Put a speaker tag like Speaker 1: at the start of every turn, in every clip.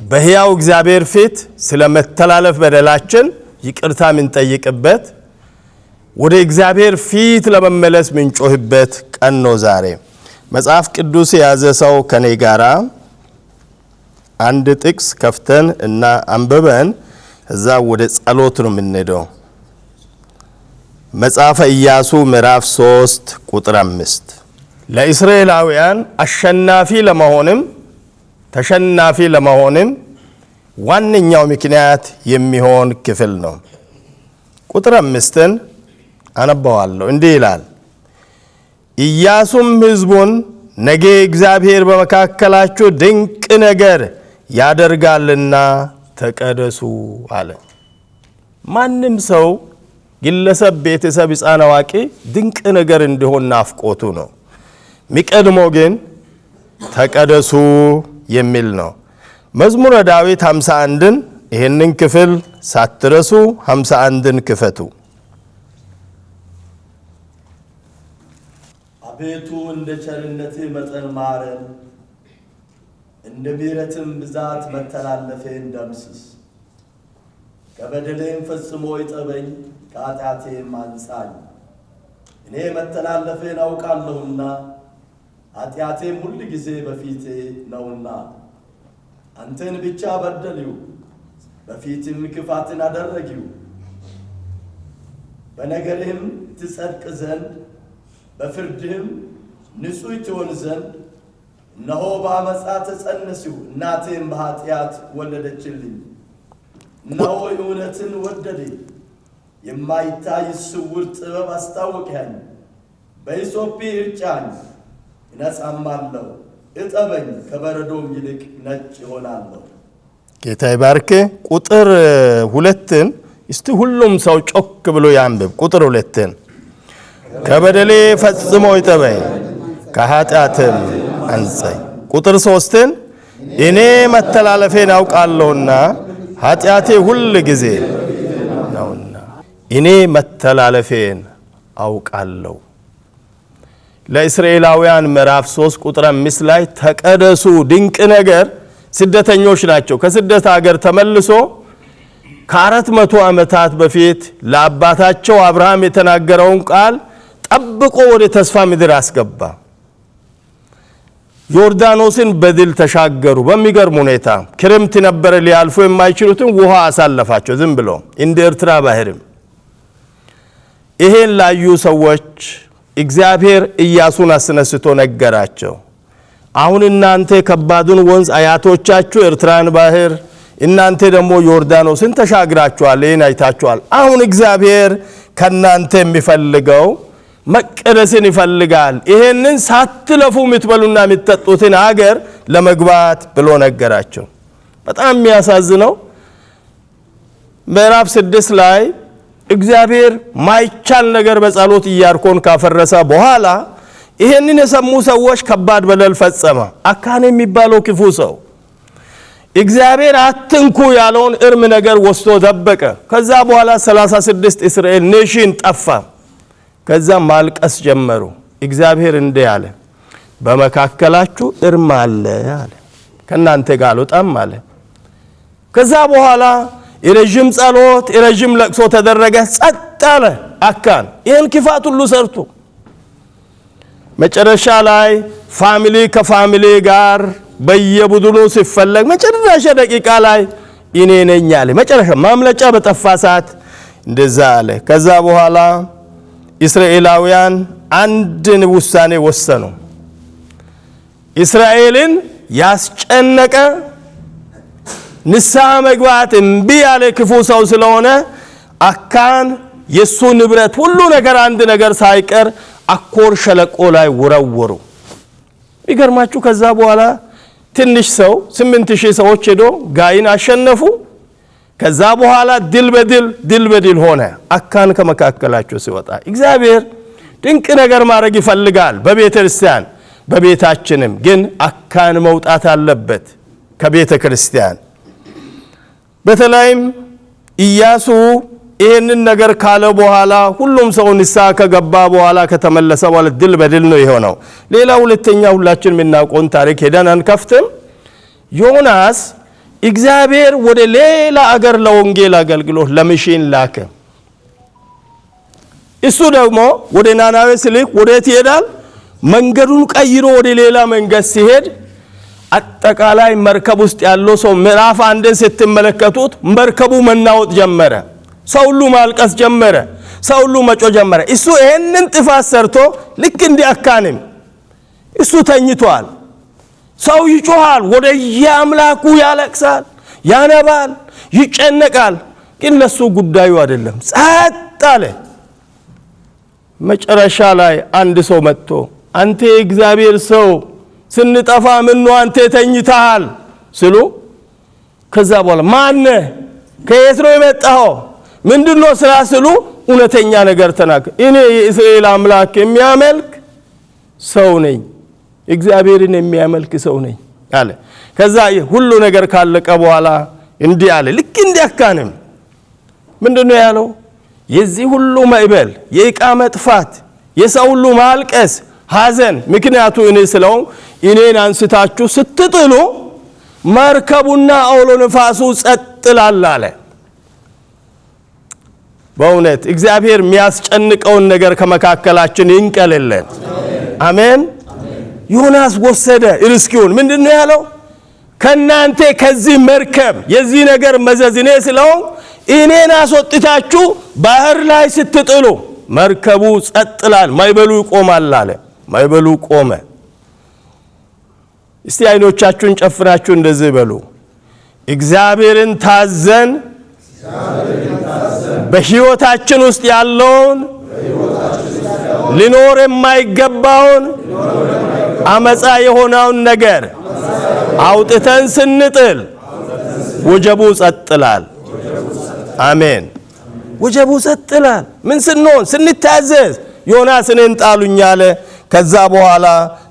Speaker 1: በሕያው እግዚአብሔር ፊት ስለመተላለፍ በደላችን ይቅርታ ምንጠይቅበት ወደ እግዚአብሔር ፊት ለመመለስ ምንጮህበት ቀን ነው ዛሬ። መጽሐፍ ቅዱስ የያዘ ሰው ከኔ ጋራ አንድ ጥቅስ ከፍተን እና አንብበን እዛ ወደ ጸሎት ነው የምንሄደው። መጽሐፈ ኢያሱ ምዕራፍ 3 ቁጥር 5 ለእስራኤላውያን አሸናፊ ለመሆንም ተሸናፊ ለመሆንም ዋነኛው ምክንያት የሚሆን ክፍል ነው። ቁጥር 5ን አነባዋለሁ። እንዲህ ይላል፣ ኢያሱም ሕዝቡን ነገ እግዚአብሔር በመካከላችሁ ድንቅ ነገር ያደርጋልና ተቀደሱ አለ። ማንም ሰው ግለሰብ፣ ቤተሰብ፣ ሕፃን፣ አዋቂ ድንቅ ነገር እንዲሆን ናፍቆቱ ነው። ሚቀድሞ ግን ተቀደሱ የሚል ነው። መዝሙረ ዳዊት 51ን ይህንን ክፍል ሳትረሱ 51ን ክፈቱ።
Speaker 2: አቤቱ እንደ ቸርነትህ መጠን ማረን፣ እንደ ምሕረትም ብዛት መተላለፌን ደምስስ። ከበደሌም ፈጽሞ ይጠበኝ፣ ከኃጢአቴም አንጻኝ። እኔ መተላለፌን አውቃለሁና ኃጢአቴም ሁል ጊዜ በፊቴ ነውና። አንተን ብቻ በደልሁ፣ በፊትም ክፋትን አደረግሁ። በነገርህም ትጸድቅ ዘንድ በፍርድህም ንጹሕ ትሆን ዘንድ እነሆ በአመፃ ተጸነስሁ፣ እናቴም በኃጢአት ወለደችልኝ። እነሆ እውነትን ወደደ፣ የማይታይ ስውር ጥበብ አስታወቅኸኝ። በሂሶጵ እርጫኝ እነጻማለሁ፣ እጠበኝ ከበረዶም ይልቅ ነጭ ይሆናለሁ።
Speaker 1: ጌታ ይባርክ። ቁጥር 2ን እስቲ ሁሉም ሰው ጮክ ብሎ ያንብብ። ቁጥር 2ን ከበደሌ ፈጽሞ ይጠበኝ፣ ከኃጢአትም አንጻኝ። ቁጥር 3ን እኔ መተላለፌን አውቃለሁና ኃጢአቴ ሁል ጊዜ ነውና። እኔ መተላለፌን አውቃለሁ። ለእስራኤላውያን ምዕራፍ 3 ቁጥር 5 ላይ ተቀደሱ፣ ድንቅ ነገር ስደተኞች ናቸው። ከስደት ሀገር ተመልሶ ከ400 ዓመታት በፊት ለአባታቸው አብርሃም የተናገረውን ቃል ጠብቆ ወደ ተስፋ ምድር አስገባ። ዮርዳኖስን በድል ተሻገሩ። በሚገርም ሁኔታ ክረምት ነበረ፣ ሊያልፉ የማይችሉትን ውሃ አሳለፋቸው ዝም ብሎ እንደ ኤርትራ ባህርም። ይሄን ላዩ ሰዎች እግዚአብሔር ኢያሱን አስነስቶ ነገራቸው። አሁን እናንተ ከባዱን ወንዝ አያቶቻችሁ ኤርትራን ባህር፣ እናንተ ደግሞ ዮርዳኖስን ተሻግራችኋል፣ ይሄን አይታችኋል። አሁን እግዚአብሔር ከናንተ የሚፈልገው መቀደስን ይፈልጋል። ይሄንን ሳትለፉ የምትበሉና የምትጠጡትን ሀገር ለመግባት ብሎ ነገራቸው። በጣም የሚያሳዝነው ምዕራፍ 6 ላይ እግዚአብሔር ማይቻል ነገር በጸሎት ኢያሪኮን ካፈረሰ በኋላ ይሄንን የሰሙ ሰዎች ከባድ በደል ፈጸመ። አካን የሚባለው ክፉ ሰው እግዚአብሔር አትንኩ ያለውን እርም ነገር ወስዶ ደበቀ። ከዛ በኋላ 36 እስራኤል ኔሽን ጠፋ። ከዛ ማልቀስ ጀመሩ። እግዚአብሔር እንዲህ አለ፣ በመካከላችሁ እርም አለ አለ፣ ከናንተ ጋር አልወጣም አለ። ከዛ በኋላ የረጅም ጸሎት የረጅም ለቅሶ ተደረገ። ጸጥ አለ አካን ይህን ክፋት ሁሉ ሰርቶ። መጨረሻ ላይ ፋሚሊ ከፋሚሊ ጋር በየቡድኑ ሲፈለግ መጨረሻ ደቂቃ ላይ እኔ ነኝ አለ። መጨረሻ ማምለጫ በጠፋ ሰዓት እንደዛ አለ። ከዛ በኋላ እስራኤላውያን አንድን ውሳኔ ወሰኑ። እስራኤልን ያስጨነቀ ንስሐ መግባት እምቢ ያለ ክፉ ሰው ስለሆነ አካን የሱ ንብረት ሁሉ ነገር አንድ ነገር ሳይቀር አኮር ሸለቆ ላይ ወረወሩ። ይገርማችሁ ከዛ በኋላ ትንሽ ሰው 8000 ሰዎች ሄዶ ጋይን አሸነፉ። ከዛ በኋላ ድል በድል ሆነ። አካን ከመካከላቸው ሲወጣ እግዚአብሔር ድንቅ ነገር ማድረግ ይፈልጋል በቤተ ክርስቲያን በቤታችንም። ግን አካን መውጣት አለበት ከቤተ ክርስቲያን። በተለይም ኢያሱ ይሄንን ነገር ካለ በኋላ ሁሉም ሰው ንስሐ ከገባ በኋላ ከተመለሰ በኋላ ድል በድል ነው የሆነው። ሌላ ሁለተኛ ሁላችን የምናውቀውን ታሪክ ሄደን አንከፍትም። ዮናስ እግዚአብሔር ወደ ሌላ አገር ለወንጌል አገልግሎት ለሚሽን ላከ። እሱ ደግሞ ወደ ናናዌ ሲልክ ወዴት ይሄዳል? መንገዱን ቀይሮ ወደ ሌላ መንገድ ሲሄድ አጠቃላይ መርከብ ውስጥ ያለው ሰው ምዕራፍ 1ን ስትመለከቱት መርከቡ መናወጥ ጀመረ። ሰው ሁሉ ማልቀስ ጀመረ። ሰው ሁሉ መጮህ ጀመረ። እሱ ይሄንን ጥፋት ሰርቶ ልክ እንዲያካንም እሱ ተኝቷል። ሰው ይጮሃል፣ ወደ የአምላኩ ያለቅሳል፣ ያነባል፣ ይጨነቃል። ግን ለሱ ጉዳዩ አይደለም። ጸጥ አለ። መጨረሻ ላይ አንድ ሰው መጥቶ አንተ እግዚአብሔር ሰው ስንጠፋ ምን ነው አንተ ተኝተሃል ስሉ ከዛ በኋላ ማን ከየት ነው የመጣው ምንድነው ስራ ስሉ እውነተኛ ነገር ተናገረ። እኔ የእስራኤል አምላክ የሚያመልክ ሰው ነኝ፣ እግዚአብሔርን የሚያመልክ ሰው ነኝ አለ። ከዛ ሁሉ ነገር ካለቀ በኋላ እንዲህ አለ። ልክ እንዲያካንም ምንድነው ያለው? የዚህ ሁሉ ማዕበል፣ የዕቃ መጥፋት፣ የሰው ሁሉ ማልቀስ፣ ሐዘን ምክንያቱ እኔ ስለሆን እኔን አንስታችሁ ስትጥሉ መርከቡና አውሎ ነፋሱ ጸጥ ይላል አለ። በእውነት እግዚአብሔር የሚያስጨንቀውን ነገር ከመካከላችን ይንቀልልን። አሜን። ዮናስ ወሰደ ርስኪውን። ምንድነው ያለው? ከናንተ ከዚህ መርከብ የዚህ ነገር መዘዝ እኔ ስለሆን እኔን አስወጥታችሁ ባህር ላይ ስትጥሉ መርከቡ ጸጥ ይላል፣ ማዕበሉ ይቆማል አለ። ማዕበሉ ቆመ። እስቲ አይኖቻችሁን ጨፍናችሁ እንደዚህ በሉ። እግዚአብሔርን ታዘን በሕይወታችን ውስጥ ያለውን ሊኖር የማይገባውን አመፃ የሆነውን ነገር አውጥተን ስንጥል ወጀቡ ጸጥ ይላል። አሜን። ወጀቡ ጸጥ ይላል። ምን ስንሆን? ስንታዘዝ። ዮናስ እኔን ጣሉኝ አለ። ከዛ በኋላ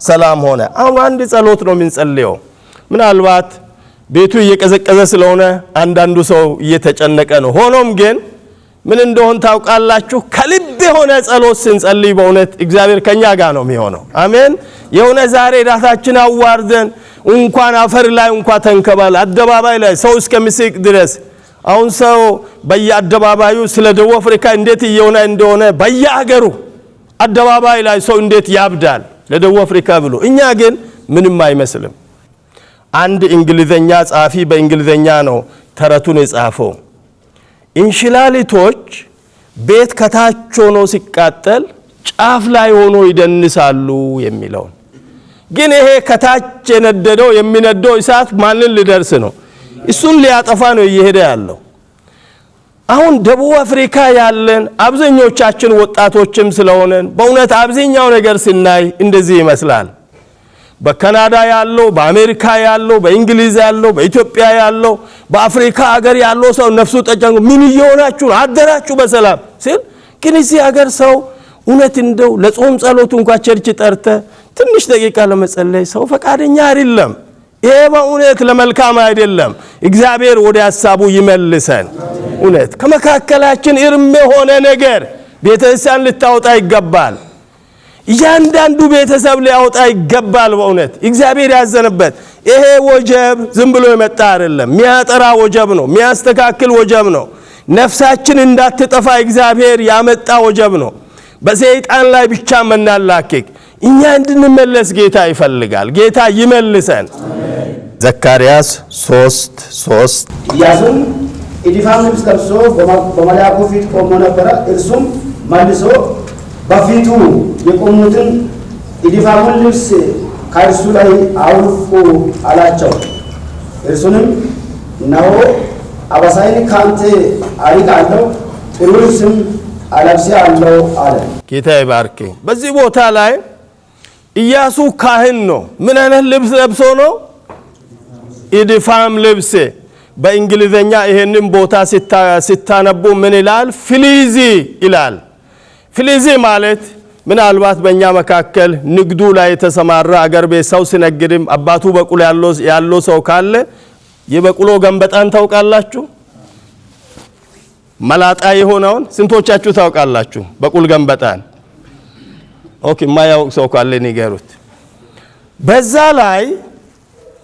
Speaker 1: ሰላም ሆነ። አሁን አንድ ጸሎት ነው የምንጸልየው። ምናልባት ቤቱ እየቀዘቀዘ ስለሆነ አንዳንዱ ሰው እየተጨነቀ ነው። ሆኖም ግን ምን እንደሆነ ታውቃላችሁ? ከልብ የሆነ ጸሎት ስንጸልይ በእውነት እግዚአብሔር ከኛ ጋር ነው የሚሆነው። አሜን። የሆነ ዛሬ ራሳችን አዋርደን እንኳን አፈር ላይ እንኳን ተንከባል አደባባይ ላይ ሰው እስከሚስቅ ድረስ አሁን ሰው በየአደባባዩ ስለ ደቡብ አፍሪካ እንዴት እየሆነ እንደሆነ በየአገሩ አደባባይ ላይ ሰው እንዴት ያብዳል ለደቡብ አፍሪካ ብሎ። እኛ ግን ምንም አይመስልም። አንድ እንግሊዘኛ ጻፊ በእንግሊዘኛ ነው ተረቱን የጻፈው። እንሽላሊቶች ቤት ከታች ሆኖ ሲቃጠል ጫፍ ላይ ሆኖ ይደንሳሉ የሚለው ግን ይሄ ከታች የነደደው የሚነደው እሳት ማንን ሊደርስ ነው? እሱን ሊያጠፋ ነው እየሄደ ያለው። አሁን ደቡብ አፍሪካ ያለን አብዛኞቻችን ወጣቶችም ስለሆነን በእውነት አብዛኛው ነገር ስናይ እንደዚህ ይመስላል። በካናዳ ያለው፣ በአሜሪካ ያለው፣ በእንግሊዝ ያለው፣ በኢትዮጵያ ያለው፣ በአፍሪካ ሀገር ያለው ሰው ነፍሱ ተጨንቆ ምን እየሆናችሁ አደራችሁ በሰላም ሲል ግን እዚህ ሀገር ሰው እውነት እንደው ለጾም ጸሎት እንኳን ቸርች ጠርተ ትንሽ ደቂቃ ለመጸለይ ሰው ፈቃደኛ አይደለም። ይሄ በእውነት ለመልካም አይደለም። እግዚአብሔር ወደ ሐሳቡ ይመልሰን። እውነት ከመካከላችን እርም የሆነ ነገር ቤተክርስቲያን ልታወጣ ይገባል። እያንዳንዱ ቤተሰብ ሊያወጣ ይገባል። በእውነት እግዚአብሔር ያዘነበት ይሄ ወጀብ ዝም ብሎ የመጣ አይደለም። የሚያጠራ ወጀብ ነው። የሚያስተካክል ወጀብ ነው። ነፍሳችን እንዳትጠፋ እግዚአብሔር ያመጣ ወጀብ ነው። በሰይጣን ላይ ብቻ መናላከክ እኛ እንድንመለስ ጌታ ይፈልጋል። ጌታ ይመልሰን። ዘካርያስ 3:3
Speaker 3: ኢያሱም ኢዲፋም ልብስ ለብሶ በመልአኩ ፊት ቆሞ ነበረ። እርሱም መልሶ በፊቱ የቆሙትን ኢዲፋሙን ልብስ ከእርሱ ላይ አውልቁ አላቸው። እርሱንም እነሆ አበሳይን ካንተ አርቃለሁ፣ ጥሩ ልብስም አለብስሃለሁ አለ።
Speaker 1: ጌታ ይባርክ። በዚህ ቦታ ላይ ኢያሱ ካህን ነው። ምን አይነት ልብስ ለብሶ ነው? ኢዲፋም ልብስ። በእንግሊዘኛ ይሄንን ቦታ ሲታነቡ ምን ይላል? ፍሊዚ ይላል። ፍሊዚ ማለት ምናልባት በእኛ መካከል ንግዱ ላይ የተሰማራ አገር ቤት ሰው ሲነግድም አባቱ በቁሎ ያለው ሰው ካለ የበቁሎ ገንበጣን ታውቃላችሁ? መላጣ የሆነውን ስንቶቻችሁ ታውቃላችሁ? በቁል ገንበጣን። ኦኬ፣ ማያውቅ ሰው ካለ ንገሩት። በዛ ላይ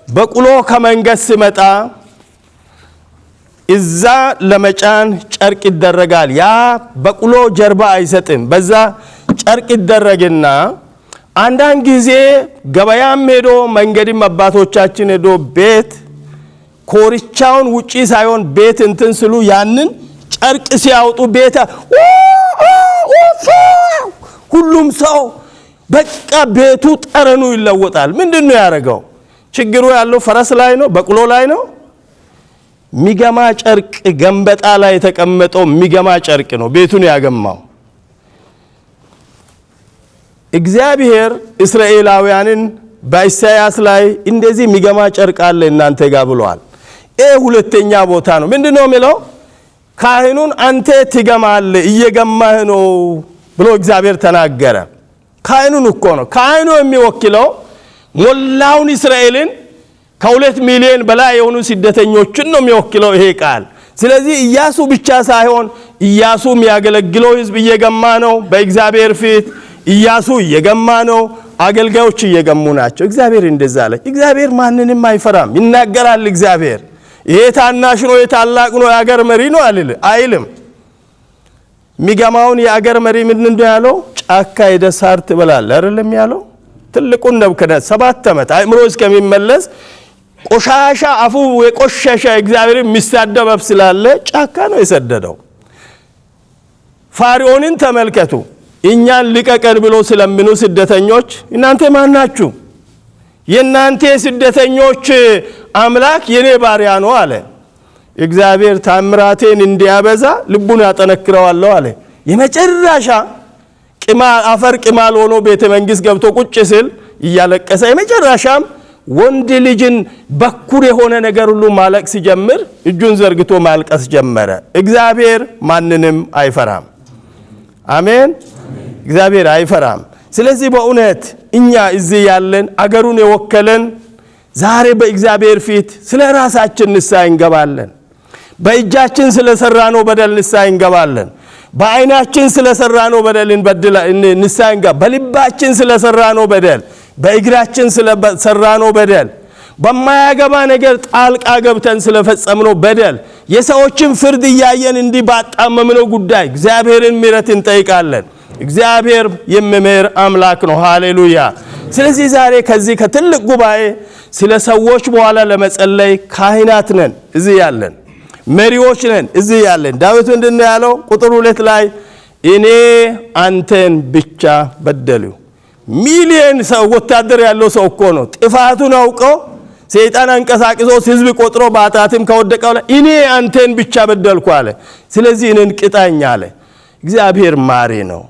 Speaker 1: በቁሎ ከመንገድ ሲመጣ እዛ ለመጫን ጨርቅ ይደረጋል። ያ በቅሎ ጀርባ አይሰጥም። በዛ ጨርቅ ይደረግና አንዳንድ ጊዜ ገበያም ሄዶ መንገድም አባቶቻችን ሄዶ ቤት ኮርቻውን ውጪ ሳይሆን ቤት እንትን ስሉ ያንን ጨርቅ ሲያወጡ ቤት ሁሉም ሰው በቃ ቤቱ ጠረኑ ይለወጣል። ምንድነው ያደረገው? ችግሩ ያለው ፈረስ ላይ ነው? በቅሎ ላይ ነው? ሚገማ ጨርቅ ገንበጣ ላይ የተቀመጠው ሚገማ ጨርቅ ነው ቤቱን ያገማው። እግዚአብሔር እስራኤላውያንን በኢሳይያስ ላይ እንደዚህ ሚገማ ጨርቅ አለ እናንተ ጋር ብለዋል። ሁለተኛ ቦታ ነው። ምንድነው የሚለው? ካህኑን አንተ ትገማለህ እየገማህ ነው ብሎ እግዚአብሔር ተናገረ። ካህኑን እኮ ነው። ካህኑ የሚወክለው ሞላውን እስራኤልን ከ2 ሚሊዮን በላይ የሆኑ ስደተኞችን ነው የሚወክለው ይሄ ቃል። ስለዚህ ኢያሱ ብቻ ሳይሆን ኢያሱ የሚያገለግለው ህዝብ እየገማ ነው በእግዚአብሔር ፊት። ኢያሱ እየገማ ነው፣ አገልጋዮች እየገሙ ናቸው። እግዚአብሔር እንደዛ አለ። እግዚአብሔር ማንንም አይፈራም። ይናገራል። እግዚአብሔር ይሄ ታናሽ ነው የታላቅ ነው የአገር መሪ ነው አይልም። ሚገማውን የአገር መሪ ምን እንደ ያለው ጫካ ሄደህ ሳር ትበላለህ አይደለም ያለው። ትልቁን ነብከደት 7 ዓመት አእምሮ እስከሚመለስ ቆሻሻ አፉ የቆሸሸ እግዚአብሔር የሚሳደብ ስላለ ጫካ ነው የሰደደው። ፋርዖንን ተመልከቱ። እኛን ልቀቀን ብሎ ስለምኑ ስደተኞች እናንተ ማን ናችሁ? የናንተ ስደተኞች አምላክ የኔ ባሪያ ነው አለ። እግዚአብሔር ታምራቴን እንዲያበዛ ልቡን ያጠነክረዋል አለ። የመጨረሻ አፈር ቅማል ሆኖ ቤተ መንግስት ገብቶ ቁጭ ሲል እያለቀሰ የመጨረሻም ወንድ ልጅን በኩር የሆነ ነገር ሁሉ ማለቅ ሲጀምር እጁን ዘርግቶ ማልቀስ ጀመረ። እግዚአብሔር ማንንም አይፈራም። አሜን። እግዚአብሔር አይፈራም። ስለዚህ በእውነት እኛ እዚህ ያለን አገሩን የወከለን ዛሬ በእግዚአብሔር ፊት ስለ ራሳችን ንስሐ እንገባለን። በእጃችን ስለሰራነው በደል ንስሐ እንገባለን። በአይናችን ስለሰራነው በደል ንስሐ እንገባለን። በልባችን ስለሰራነው በደል፣ በእግራችን ስለሰራነው በደል፣ በማያገባ ነገር ጣልቃ ገብተን ስለፈጸምነው በደል፣ የሰዎችን ፍርድ እያየን እንዲህ ባጣመምነው ጉዳይ እግዚአብሔርን ምሕረት እንጠይቃለን። እግዚአብሔር የሚምር አምላክ ነው። ሃሌሉያ። ስለዚህ ዛሬ ከዚህ ከትልቅ ጉባኤ ስለ ሰዎች በኋላ ለመጸለይ ካህናት ነን እዚህ ያለን፣ መሪዎች ነን እዚህ ያለን። ዳዊት ምንድነው ያለው? ቁጥር 2 ላይ እኔ አንተን ብቻ በደሉ። ሚሊዮን ሰው ወታደር ያለው ሰው እኮ ነው። ጥፋቱን አውቆ ሰይጣን አንቀሳቅሶ ህዝብ ቆጥሮ ባጣትም ከወደቀው ላይ እኔ አንተን ብቻ በደልኩ አለ። ስለዚህ እኔን ቅጣኝ አለ። እግዚአብሔር ማሪ ነው።